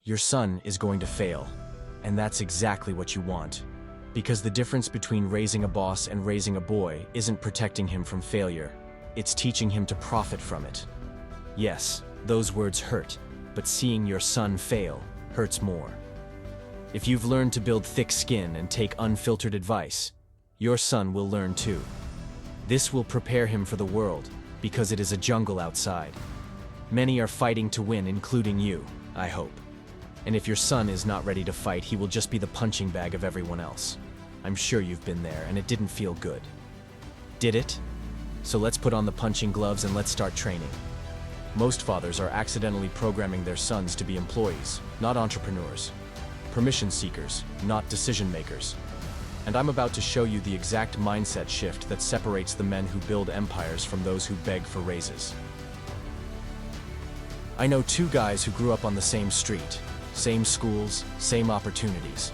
Your son is going to fail, and that's exactly what you want. Because the difference between raising a boss and raising a boy isn't protecting him from failure, it's teaching him to profit from it. Yes, those words hurt, but seeing your son fail hurts more. If you've learned to build thick skin and take unfiltered advice, your son will learn too. This will prepare him for the world, because it is a jungle outside. Many are fighting to win, including you, I hope. And if your son is not ready to fight, he will just be the punching bag of everyone else. I'm sure you've been there, and it didn't feel good. Did it? So let's put on the punching gloves and let's start training. Most fathers are accidentally programming their sons to be employees, not entrepreneurs. Permission seekers, not decision makers. And I'm about to show you the exact mindset shift that separates the men who build empires from those who beg for raises. I know two guys who grew up on the same street, same schools, same opportunities.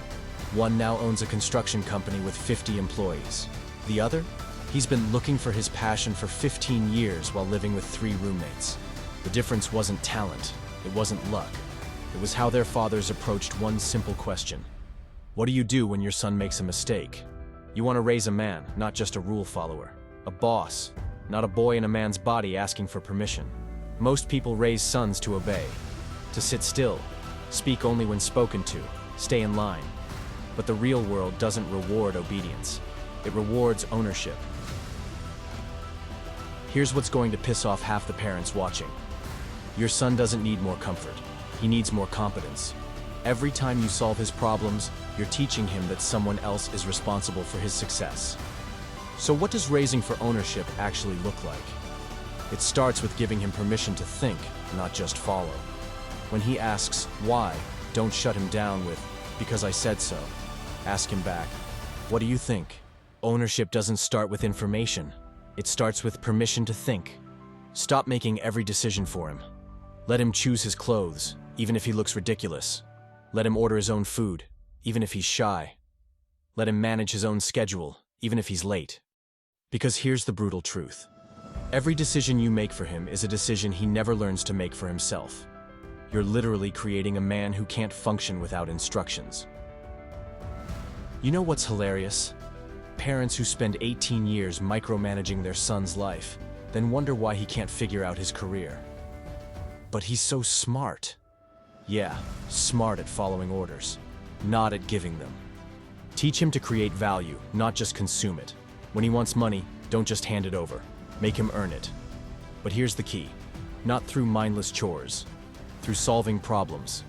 One now owns a construction company with 50 employees. The other? He's been looking for his passion for 15 years while living with 3 roommates. The difference wasn't talent, it wasn't luck. It was how their fathers approached one simple question. What do you do when your son makes a mistake? You want to raise a man, not just a rule follower. A boss, not a boy in a man's body asking for permission. Most people raise sons to obey, to sit still, speak only when spoken to, stay in line. But the real world doesn't reward obedience. It rewards ownership. Here's what's going to piss off half the parents watching. Your son doesn't need more comfort. He needs more competence. Every time you solve his problems, you're teaching him that someone else is responsible for his success. So what does raising for ownership actually look like? It starts with giving him permission to think, not just follow. When he asks why, don't shut him down with, because I said so. Ask him back, what do you think? Ownership doesn't start with information. It starts with permission to think. Stop making every decision for him. Let him choose his clothes, even if he looks ridiculous. Let him order his own food, even if he's shy. Let him manage his own schedule, even if he's late. Because here's the brutal truth. Every decision you make for him is a decision he never learns to make for himself. You're literally creating a man who can't function without instructions. You know what's hilarious? Parents who spend 18 years micromanaging their son's life, then wonder why he can't figure out his career. But he's so smart. Yeah, smart at following orders, not at giving them. Teach him to create value, not just consume it. When he wants money, don't just hand it over. Make him earn it. But here's the key. Not through mindless chores. Through solving problems.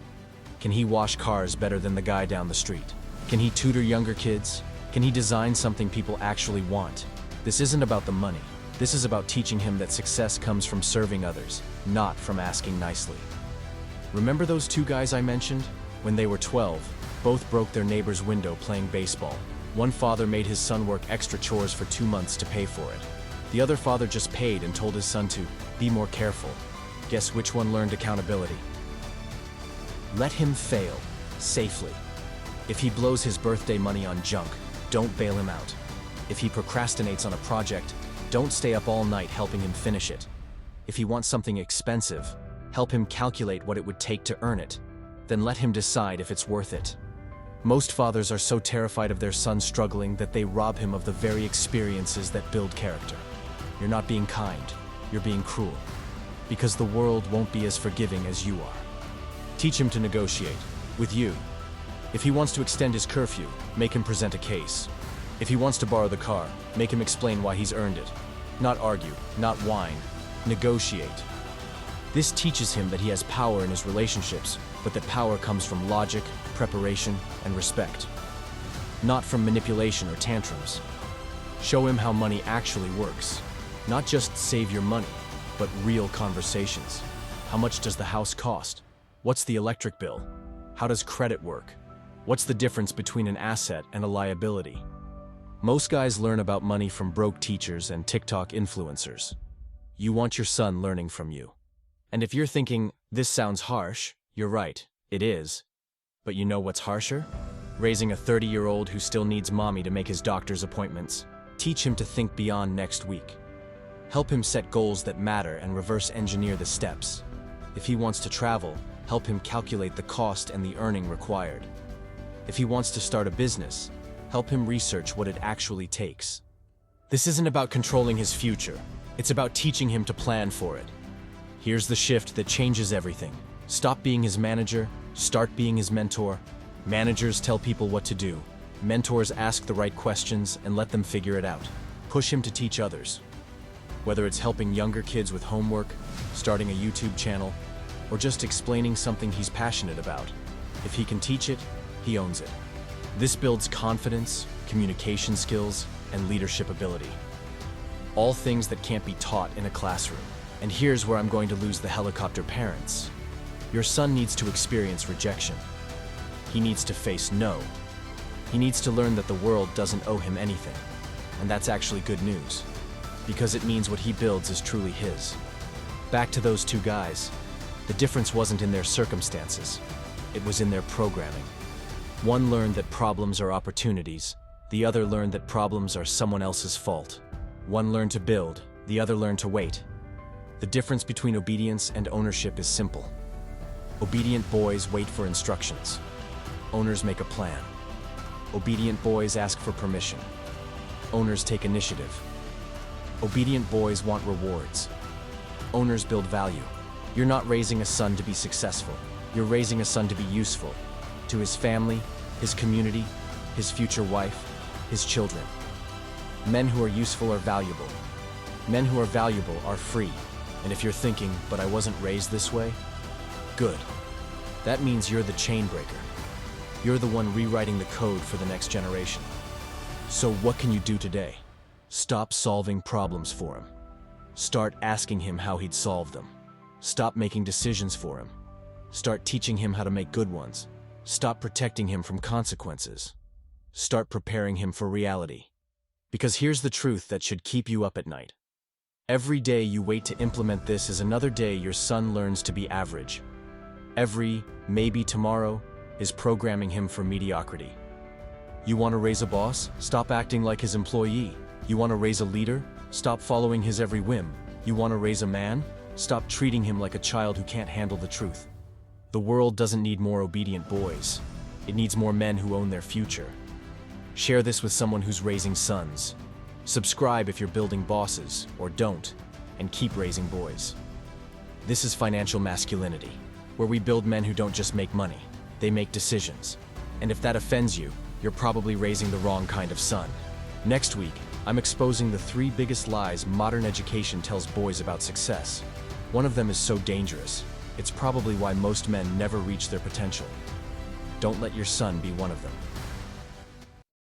Can he wash cars better than the guy down the street? Can he tutor younger kids? Can he design something people actually want? This isn't about the money. This is about teaching him that success comes from serving others, not from asking nicely. Remember those 2 guys I mentioned? When they were 12, both broke their neighbor's window playing baseball. One father made his son work extra chores for 2 months to pay for it. The other father just paid and told his son to be more careful. Guess which one learned accountability? Let him fail, safely. If he blows his birthday money on junk, don't bail him out. If he procrastinates on a project, don't stay up all night helping him finish it. If he wants something expensive, help him calculate what it would take to earn it. Then let him decide if it's worth it. Most fathers are so terrified of their son struggling that they rob him of the very experiences that build character. You're not being kind, you're being cruel. Because the world won't be as forgiving as you are. Teach him to negotiate, with you. If he wants to extend his curfew, make him present a case. If he wants to borrow the car, make him explain why he's earned it. Not argue, not whine, negotiate. This teaches him that he has power in his relationships, but that power comes from logic, preparation, and respect. Not from manipulation or tantrums. Show him how money actually works. Not just save your money, but real conversations. How much does the house cost? What's the electric bill? How does credit work? What's the difference between an asset and a liability? Most guys learn about money from broke teachers and TikTok influencers. You want your son learning from you. And if you're thinking, this sounds harsh, you're right, it is. But you know what's harsher? Raising a 30-year-old who still needs mommy to make his doctor's appointments. Teach him to think beyond next week. Help him set goals that matter and reverse engineer the steps. If he wants to travel, help him calculate the cost and the earning required. If he wants to start a business, help him research what it actually takes. This isn't about controlling his future, it's about teaching him to plan for it. Here's the shift that changes everything. Stop being his manager, start being his mentor. Managers tell people what to do. Mentors ask the right questions and let them figure it out. Push him to teach others. Whether it's helping younger kids with homework, starting a YouTube channel, or just explaining something he's passionate about. If he can teach it, he owns it. This builds confidence, communication skills, and leadership ability. All things that can't be taught in a classroom. And here's where I'm going to lose the helicopter parents. Your son needs to experience rejection. He needs to face no. He needs to learn that the world doesn't owe him anything. And that's actually good news, because it means what he builds is truly his. Back to those two guys. The difference wasn't in their circumstances. It was in their programming. One learned that problems are opportunities. The other learned that problems are someone else's fault. One learned to build. The other learned to wait. The difference between obedience and ownership is simple. Obedient boys wait for instructions. Owners make a plan. Obedient boys ask for permission. Owners take initiative. Obedient boys want rewards. Owners build value. You're not raising a son to be successful. You're raising a son to be useful. To his family, his community, his future wife, his children. Men who are useful are valuable. Men who are valuable are free. And if you're thinking, but I wasn't raised this way? Good. That means you're the chain breaker. You're the one rewriting the code for the next generation. So what can you do today? Stop solving problems for him. Start asking him how he'd solve them. Stop making decisions for him. Start teaching him how to make good ones. Stop protecting him from consequences. Start preparing him for reality. Because here's the truth that should keep you up at night. Every day you wait to implement this is another day your son learns to be average. Every maybe tomorrow is programming him for mediocrity. You want to raise a boss? Stop acting like his employee. You want to raise a leader? Stop following his every whim. You want to raise a man? Stop treating him like a child who can't handle the truth. The world doesn't need more obedient boys. It needs more men who own their future. Share this with someone who's raising sons. Subscribe if you're building bosses, or don't, and keep raising boys. This is Financial Masculinity, where we build men who don't just make money, they make decisions. And if that offends you, you're probably raising the wrong kind of son. Next week, I'm exposing the 3 biggest lies modern education tells boys about success. One of them is so dangerous, it's probably why most men never reach their potential. Don't let your son be one of them.